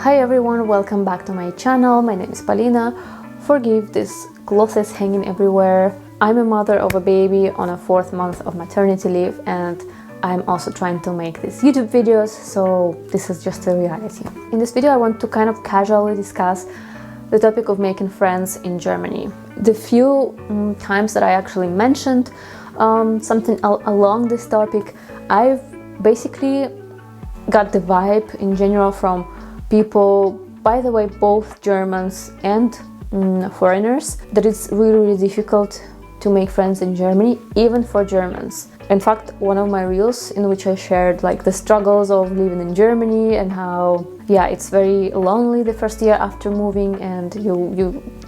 Hi everyone, welcome back to my channel. My name is Polina. Forgive these clothes hanging everywhere. I'm a mother of a baby on a 4th month of maternity leave, and I'm also trying to make these YouTube videos, so this is just a reality. In this video I want to kind of casually discuss the topic of making friends in Germany. The few times that I actually mentioned something along this topic, I've basically got the vibe in general from people, by the way, both Germans and foreigners, that it's really difficult to make friends in Germany, even for Germans. In fact, one of my reels in which I shared like the struggles of living in Germany and how, yeah, it's very lonely the first year after moving, and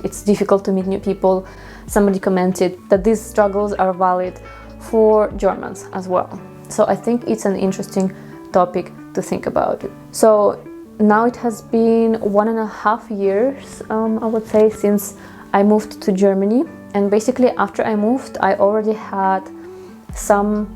it's difficult to meet new people. Somebody commented that these struggles are valid for Germans as well. So I think it's an interesting topic to think about. So now it has been 1.5 years, I would say, since I moved to Germany. And basically after I moved, I already had some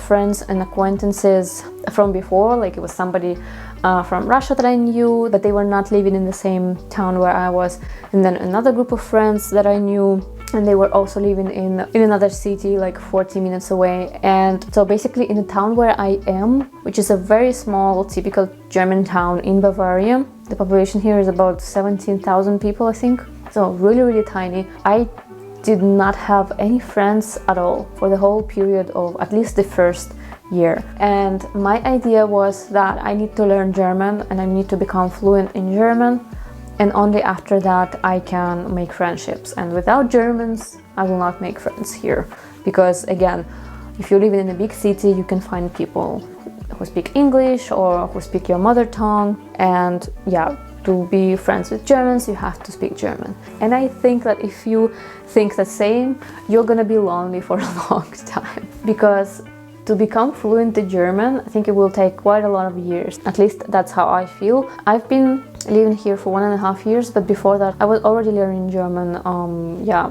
friends and acquaintances from before. Like it was somebody from Russia that I knew, but they were not living in the same town where I was. And then another group of friends that I knew, and they were also living in another city like 40 minutes away. And so basically in the town where I am, which is a very small typical German town in Bavaria, the population here is about 17,000 people, I think, so really tiny. I did not have any friends at all for the whole period of at least the first year. And my idea was that I need to learn German and I need to become fluent in German, and only after that I can make friendships. And without Germans, I will not make friends here. Because again, if you live in a big city, you can find people who speak English or who speak your mother tongue. And yeah, to be friends with Germans, you have to speak German. And I think that if you think the same, you're gonna be lonely for a long time. Because to become fluent in German, I think it will take quite a lot of years. At least that's how I feel. I've been living here for 1.5 years, but before that I was already learning German,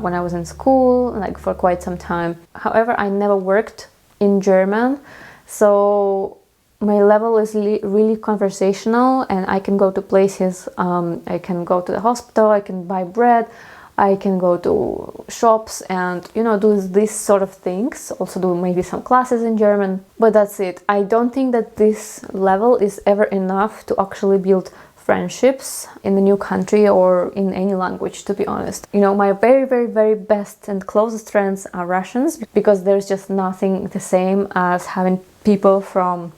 when I was in school, like for quite some time. However, I never worked in German, so my level is really conversational, and I can go to places, I can go to the hospital, I can buy bread, I can go to shops and, do these sort of things. Also do maybe some classes in German, but that's it. I don't think that this level is ever enough to actually build friendships in the new country or in any language, to be honest. My very best and closest friends are Russians, because there's just nothing the same as having people from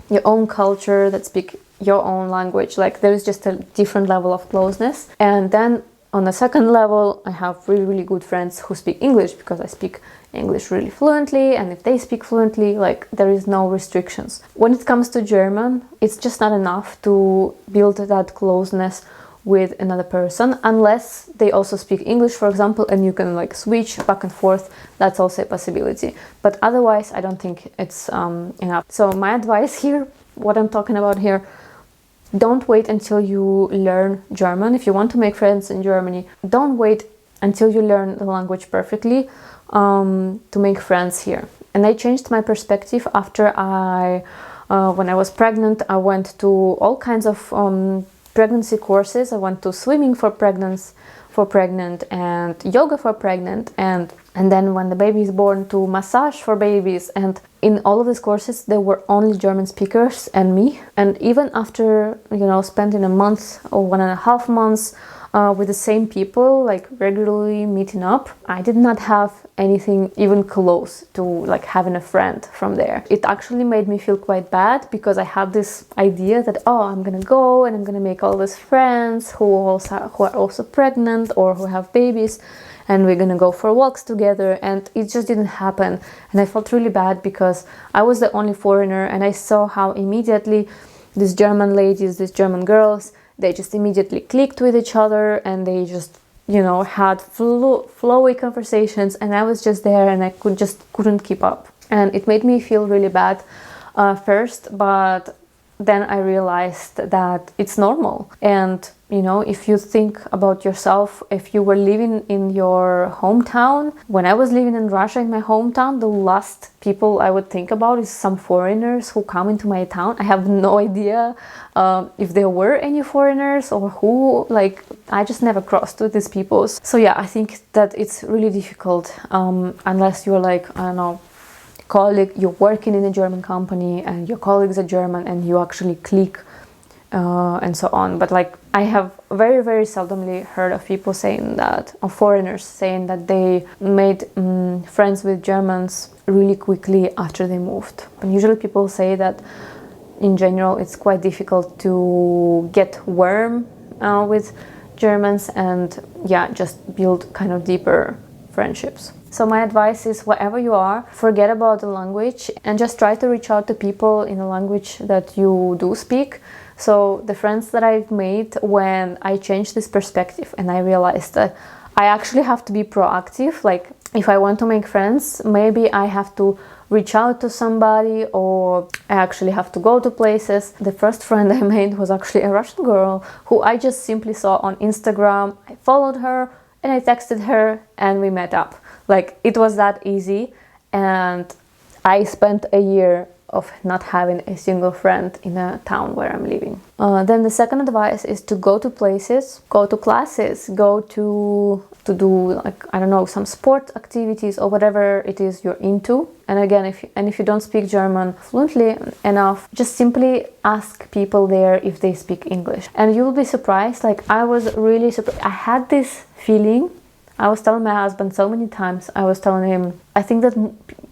your own culture that speak your own language. Like there is just a different level of closeness. And then on the second level, I have really good friends who speak English, because I speak English really fluently, and if they speak fluently, like there is no restrictions. When it comes to German, it's just not enough to build that closeness with another person, unless they also speak English, for example, and you can like switch back and forth. That's also a possibility, but otherwise I don't think it's enough. So my advice here, what I'm talking about here, don't wait until you learn German. If you want to make friends in Germany, don't wait until you learn the language perfectly to make friends here. And I changed my perspective after when I was pregnant. I went to all kinds of pregnancy courses. I went to swimming for pregnant and yoga for pregnant, and then when the baby is born, to massage for babies. And in all of these courses there were only German speakers and me. And even after spending a month or 1.5 months with the same people, like regularly meeting up, I did not have anything even close to like having a friend from there. It actually made me feel quite bad, because I had this idea that, I'm gonna go and I'm gonna make all these friends who are also pregnant or who have babies, and we're gonna go for walks together. And it just didn't happen. And I felt really bad, because I was the only foreigner, and I saw how immediately these German ladies, these German girls, they just immediately clicked with each other, and they just had flowy conversations, and I was just there and I couldn't keep up. And it made me feel really bad first, but then I realized that it's normal. And you know, if you think about yourself, if you were living in your hometown, when I was living in Russia, in my hometown, the last people I would think about is some foreigners who come into my town. I have no idea if there were any foreigners or who, like, I just never crossed with these people. So yeah, I think that it's really difficult unless you're like, I don't know, colleague, you're working in a German company and your colleagues are German and you actually click and so on. But like, I have very, very seldomly heard of people saying that, or foreigners saying that they made friends with Germans really quickly after they moved. And usually people say that in general it's quite difficult to get warm with Germans and yeah, just build kind of deeper friendships. So my advice is, wherever you are, forget about the language and just try to reach out to people in a language that you do speak. So the friends that I've made when I changed this perspective and I realized that I actually have to be proactive, like if I want to make friends, maybe I have to reach out to somebody or I actually have to go to places. The first friend I made was actually a Russian girl who I just simply saw on Instagram. I followed her and I texted her and we met up. Like, it was that easy, and I spent a year of not having a single friend in a town where I'm living. Then the second advice is to go to places, go to classes, go to do, like, I don't know, some sport activities or whatever it is you're into. And again, if you don't speak German fluently enough, just simply ask people there if they speak English. And you will be surprised, like I was really surprised. I had this feeling, I was telling my husband so many times, I was telling him, I think that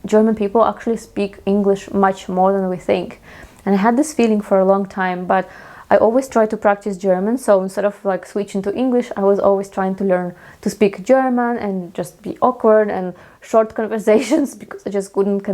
German people actually speak English much more than we think. And I had this feeling for a long time, but I always try to practice German. So instead of like switching to English, I was always trying to learn to speak German and just be awkward and short conversations because I just couldn't,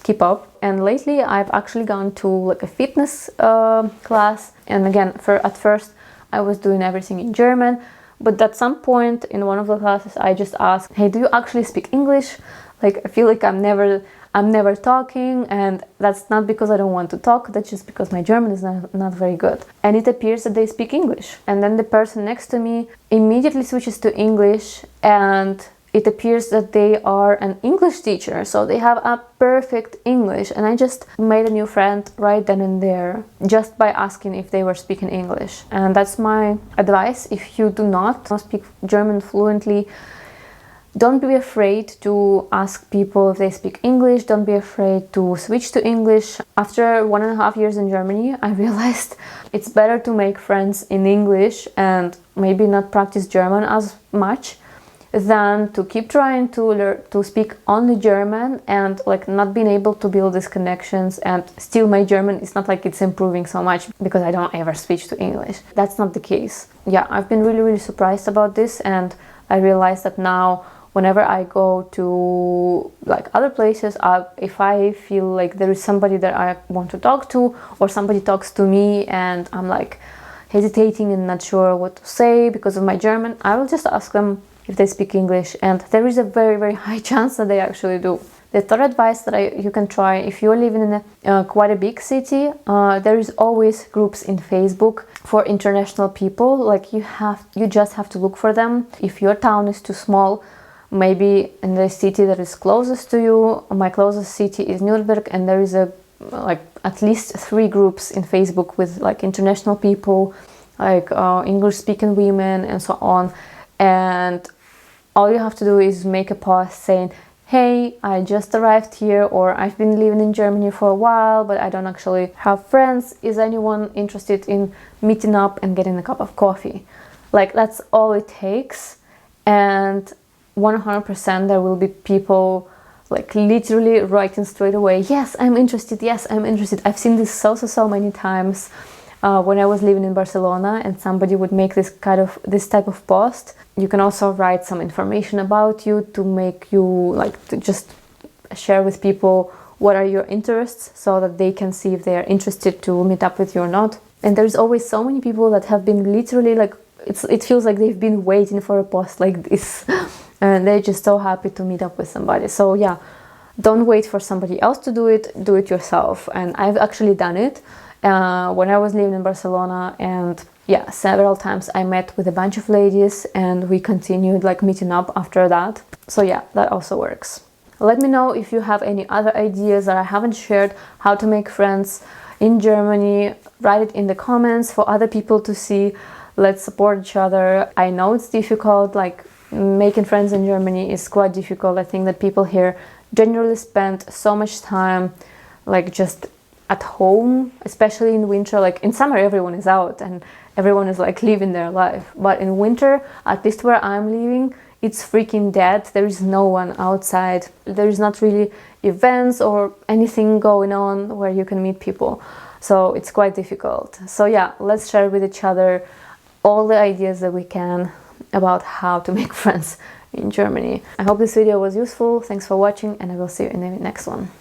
keep up. And lately I've actually gone to like a fitness class. And again, at first I was doing everything in German. But at some point in one of the classes, I just asked, hey, do you actually speak English? Like, I feel like I'm never talking, and that's not because I don't want to talk, that's just because my German is not very good. And it appears that they speak English. And then the person next to me immediately switches to English, and it appears that they are an English teacher, so they have a perfect English. And I just made a new friend right then and there, just by asking if they were speaking English. And that's my advice. If you do not speak German fluently, don't be afraid to ask people if they speak English. Don't be afraid to switch to English. After 1.5 years in Germany, I realized it's better to make friends in English and maybe not practice German as much than to keep trying to learn to speak only German and like not being able to build these connections. And still my German is not like it's improving so much because I don't ever switch to English. That's not the case. Yeah, I've been really, really surprised about this, and I realized that now whenever I go to like other places, if I feel like there is somebody that I want to talk to, or somebody talks to me and I'm like hesitating and not sure what to say because of my German, I will just ask them if they speak English, and there is a very, very high chance that they actually do. The third advice that you can try, if you're living in quite a big city, there is always groups in Facebook for international people. Like you just have to look for them. If your town is too small, maybe in the city that is closest to you, my closest city is Nuremberg, and there is at least 3 groups in Facebook with like international people, like English-speaking women and so on. And all you have to do is make a post saying, hey, I just arrived here, or I've been living in Germany for a while, but I don't actually have friends. Is anyone interested in meeting up and getting a cup of coffee? Like, that's all it takes. And 100% there will be people like literally writing straight away, yes, I'm interested, yes, I'm interested. I've seen this so many times when I was living in Barcelona, and somebody would make this type of post. You can also write some information about you to make you like to just share with people what are your interests, so that they can see if they are interested to meet up with you or not. And there's always so many people that have been literally like, it feels like they've been waiting for a post like this and they're just so happy to meet up with somebody. So yeah, don't wait for somebody else to do it yourself. And I've actually done it, when I was living in Barcelona, and yeah, several times I met with a bunch of ladies and we continued like meeting up after that. So yeah, that also works. Let me know if you have any other ideas that I haven't shared, how to make friends in Germany. Write it in the comments for other people to see. Let's support each other. I know it's difficult, like making friends in Germany is quite difficult. I think that people here generally spend so much time like just at home, especially in winter. Like in summer everyone is out and everyone is like living their life, but in winter, at least where I'm living, it's freaking dead. There is no one outside. There is not really events or anything going on where you can meet people, so it's quite difficult. So yeah, let's share with each other all the ideas that we can about how to make friends in Germany. I hope this video was useful. Thanks for watching, and I will see you in the next one.